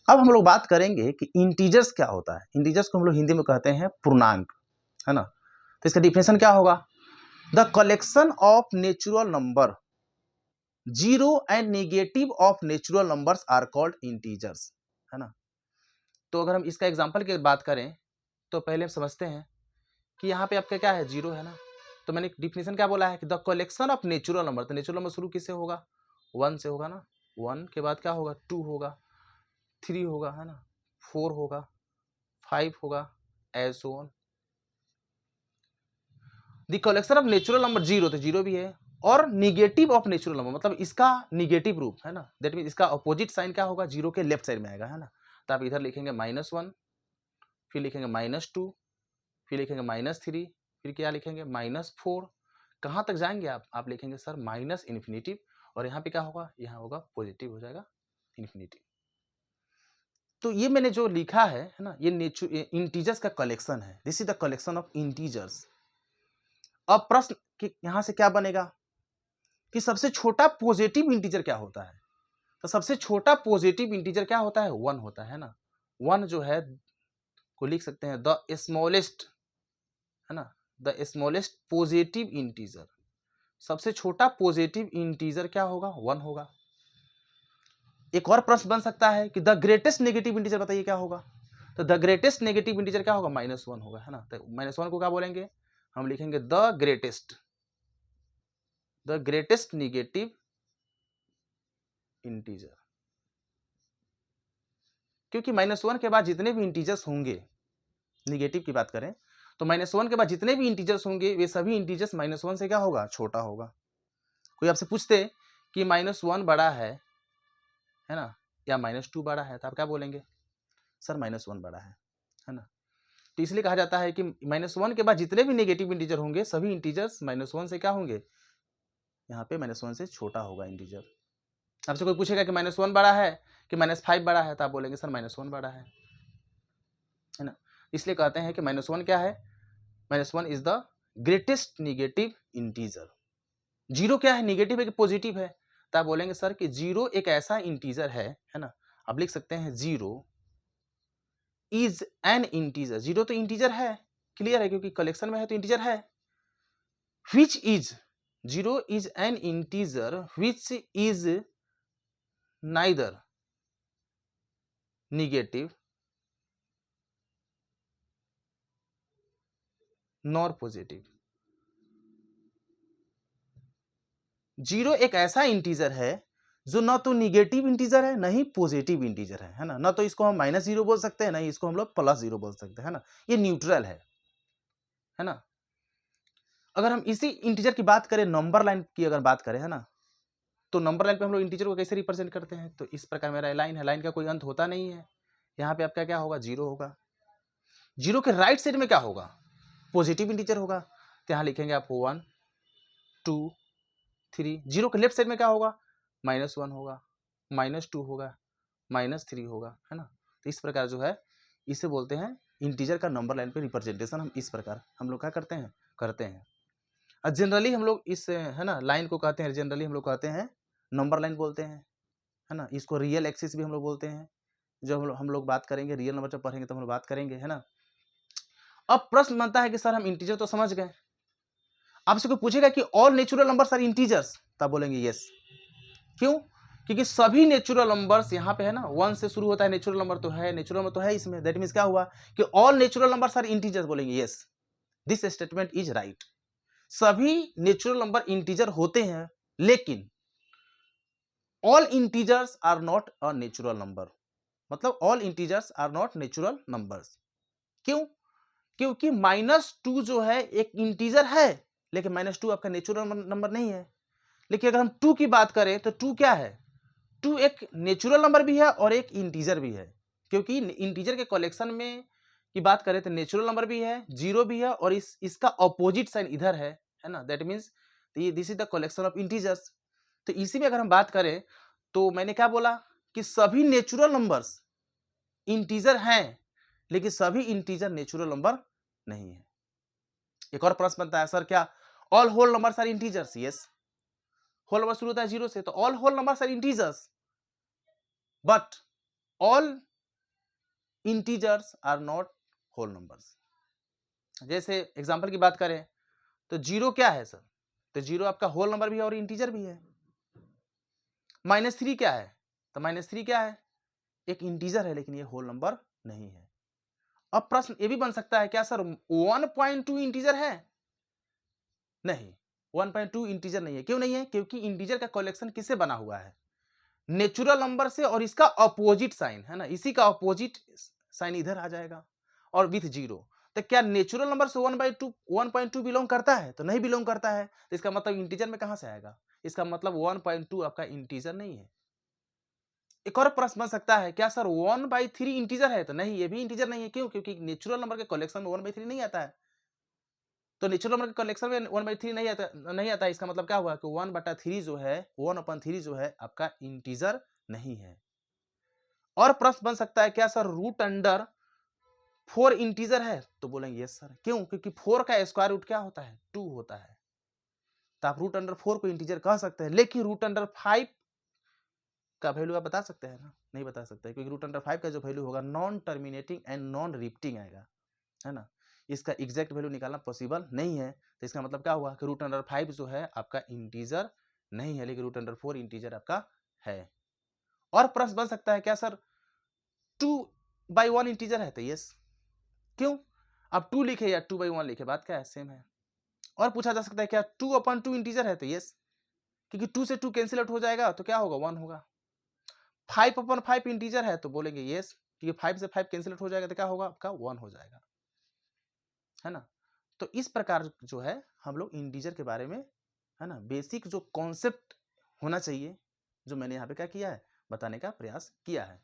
अब हम लोग बात करेंगे कि इंटीजर्स क्या होता है। इंटीजर्स को हम लोग हिंदी में कहते हैं पूर्णांक, है ना। तो इसका डिफिनेशन क्या होगा? The collection of natural number, zero and negative of natural numbers are called integers, है ना। तो अगर हम इसका एग्जांपल की बात करें तो पहले हम समझते हैं कि यहाँ पे आपका क्या है, जीरो है ना। तो मैंने डिफिनेशन क्या बोला है कि the collection of natural number, तो नेचुरल नंबर शुरू किससे होगा? 1 से होगा ना। 1 के बाद क्या होगा? 2 होगा, 3 होगा, है ना, 4 होगा, 5 होगा, as on. The collection of natural number zero, तो जीरो भी है, और निगेटिव ऑफ नेचुरल नंबर मतलब इसका निगेटिव रूप, है ना। दैट मीन इसका अपोजिट साइन क्या होगा? जीरो के लेफ्ट साइड में आएगा, है ना। तो आप इधर लिखेंगे -1, फिर लिखेंगे -2, फिर लिखेंगे -3, फिर क्या लिखेंगे? -4। कहाँ तक जाएंगे आप लिखेंगे सर माइनस इन्फिनिटिव, और यहाँ पे क्या होगा? यहाँ होगा पॉजिटिव, हो जाएगा इन्फिनिटिव। तो ये मैंने जो लिखा है ना, ये इंटीजर्स का कलेक्शन है। This is the collection of integers. अब प्रश्न कि यहां से क्या बनेगा कि सबसे छोटा पॉजिटिव इंटीजर क्या होता है? तो सबसे छोटा पॉजिटिव इंटीजर क्या होता है? 1 होता है ना। 1 जो है को लिख सकते हैं द स्मॉलेस्ट, है ना, द स्मॉलेस्ट पॉजिटिव इंटीजर। सबसे छोटा पॉजिटिव इंटीजर क्या होगा? 1 होगा। एक और प्रश्न बन सकता है कि द ग्रेटेस्ट नेगेटिव इंटीजर बताइए क्या होगा? तो द ग्रेटेस्ट नेगेटिव इंटीजर क्या होगा? -1 होगा, है ना। तो -1 को क्या बोलेंगे? हम लिखेंगे द ग्रेटेस्ट नेगेटिव इंटीजर। क्योंकि -1 के बाद जितने भी इंटीजर्स होंगे, निगेटिव की बात करें तो -1 के बाद जितने भी इंटीजर्स होंगे वे सभी इंटीजर्स -1 से क्या होगा? छोटा होगा। कोई आपसे पूछते कि -1 बड़ा है ना, या -2 बड़ा है, तो आप क्या बोलेंगे? सर -1 बड़ा है ना। तो इसलिए कहा जाता है कि -1 के बाद जितने भी नेगेटिव इंटीजर होंगे सभी इंटीजर्स -1 से क्या होंगे? यहाँ पे -1 से छोटा होगा इंटीजर। आपसे कोई पूछेगा कि -1 बड़ा है कि -5 बड़ा है, तो आप बोलेंगे सर -1 बड़ा है ना। इसलिए कहते हैं कि -1 क्या है? -1 is the greatest negative integer. Zero क्या है? निगेटिव है कि पॉजिटिव है? तो आप बोलेंगे सर कि जीरो एक ऐसा इंटीजर है ना। आप लिख सकते हैं zero is an integer. Zero तो इंटीजर है, क्लियर है, क्योंकि कलेक्शन में है तो इंटीजर है। Which is, zero is an integer which is neither negative nor positive. Zero एक ऐसा इंटीजर है जो ना तो निगेटिव इंटीजर है, ना ही पॉजिटिव इंटीजर है ना। ना तो इसको हम -0 बोल सकते हैं, ना ही इसको हम लोग +0 बोल सकते हैं, है ना। ये न्यूट्रल है ना। अगर हम इसी इंटीजर की बात करें, नंबर लाइन की अगर बात करें, है ना, तो नंबर लाइन पे हम लोग इंटीजर को कैसे रिप्रेजेंट करते हैं? तो इस प्रकार मेरा लाइन है, लाइन का कोई अंत होता नहीं है। यहाँ पे आपका क्या होगा? जीरो होगा। जीरो के राइट साइड में क्या होगा? पॉजिटिव इंटीजर होगा, तो यहाँ लिखेंगे आप 1 2 3। जीरो के लेफ्ट साइड में क्या होगा? -1 होगा, -2 होगा, -3 होगा, है ना। तो इस प्रकार जो है इसे बोलते हैं इंटीजर का नंबर लाइन पे रिप्रेजेंटेशन। हम इस प्रकार हम लोग क्या करते हैं। जनरली हम लोग इस, है ना, लाइन को कहते हैं, जनरली हम लोग कहते हैं नंबर लाइन बोलते हैं, है ना। इसको रियल एक्सिस भी हम लोग बोलते हैं। जब हम लोग बात करेंगे रियल नंबर जब पढ़ेंगे तो हम लोग बात करेंगे, है ना। अब प्रश्न बनता है कि सर हम इंटीजर तो समझ गए, आपसे कोई पूछेगा कि all natural numbers are integers, तब बोलेंगे यस। क्यों? क्योंकि सभी नेचुरल नंबर्स यहाँ पे है ना, 1 से शुरू होता है, नेचुरल नंबर तो है, नेचुरल नंबर तो है इसमें। दैट मींस क्या हुआ कि all natural numbers are integers, बोलेंगे yes, this statement is right. सभी नेचुरल नंबर इंटीजर होते हैं, लेकिन all integers are not a natural number. मतलब all integers are not natural numbers. क्यों? क्योंकि -2 जो है एक इंटीजर है, लेकिन -2 आपका नेचुरल नंबर नहीं है। लेकिन अगर हम 2 की बात करें तो 2 क्या है? 2 एक नेचुरल नंबर भी है और एक इंटीजर भी है। क्योंकि इंटीजर के कलेक्शन में की बात करें तो नेचुरल नंबर भी है, जीरो भी है, और इसका अपोजिट साइन इधर है ना। That means this is the collection of integers. तो इसी में अगर हम बात करें तो मैंने क्या बोला कि सभी नेचुरल नंबर्स इंटीजर हैं, लेकिन सभी इंटीजर नेचुरल नंबर नहीं है। एक और प्रश्न बनता है, सर क्या all whole numbers are integers? Yes, whole number शुरू होता है जीरो से, तो all whole numbers are integers, but all integers are not whole numbers. जैसे एग्जांपल की बात करें तो 0 क्या है सर? तो 0 आपका होल नंबर भी है और इंटीजर भी है। -3 क्या है? तो -3 क्या है? एक इंटीजर है लेकिन ये होल नंबर नहीं है। अब प्रश्न ये भी बन सकता है क्या सर 1.2 इंटीजर है? नहीं, 1.2 इंटीजर नहीं है। क्यों नहीं है? क्योंकि इंटीजर का कलेक्शन किससे बना हुआ है? नेचुरल नंबर से और इसका अपोजिट साइन है ना, इसी का अपोजिट साइन इधर आ जाएगा और विथ 0। तो क्या नेचुरल नंबर से 1.2 बिलोंग करता है? तो नहीं बिलोंग करता है। तो इसका मतलब इंटीजर में कहां से आएगा? इसका मतलब 1.2 आपका इंटीजर नहीं है। एक और प्रश्न बन सकता है क्या सर 1/3 इंटीजर है? तो नहीं, ये भी इंटीजर नहीं है। क्यों? क्योंकि नेचुरल नंबर के कलेक्शन में 1/3 नहीं आता है। तो नेचुरल नंबर के कलेक्शन में 1/3 नहीं आता। इसका मतलब क्या हुआ कि 1/3 जो है 1/3 जो है आपका इंटीजर नहीं है। और प्रश्न बन सकता है क्या सर रूट अंडर 4 इंटीजर है? तो बोलेंगे यस सर। क्यों? क्योंकि 4 का स्क्वायर रूट क्या होता है? 2 होता है। तो आप रूट अंडर 4 को इंटीजर कह सकते हैं, लेकिन रूट अंडर 5 का वैल्यू आप बता सकते हैं ना? नहीं बता सकते, क्योंकि रूट अंडर 5 का जो वैल्यू होगा non terminating and non repeating आएगा, है ना? इसका एग्जैक्ट वैल्यू निकालना पॉसिबल नहीं है। तो इसका मतलब क्या हुआ कि रूट अंडर 5 जो है आपका इंटीजर नहीं है, लेकिन रूट अंडर 4 इंटीजर आपका है। और प्रश्न बन सकता है क्या सर 2/1 इंटीजर है? तो यस। क्यों? अब 2 लिखे या 2/1 लिखे, बात क्या है? सेम है। और पूछा जा सकता है क्या 2/2 इंटीजर है? तो यस, क्योंकि 2 से 2 कैंसिल आउट हो जाएगा तो क्या होगा? 1 होगा। 5/5 इंटीजर है? तो बोलेंगे यस, क्योंकि 5 से 5 कैंसिल आउट हो जाएगा तो क्या होगा? आपका 1 हो जाएगा, है ना? तो इस प्रकार जो है हम लोग इंटीजर के बारे में, है ना, बेसिक जो कॉन्सेप्ट होना चाहिए, जो मैंने यहाँ पे क्या किया है, बताने का प्रयास किया है।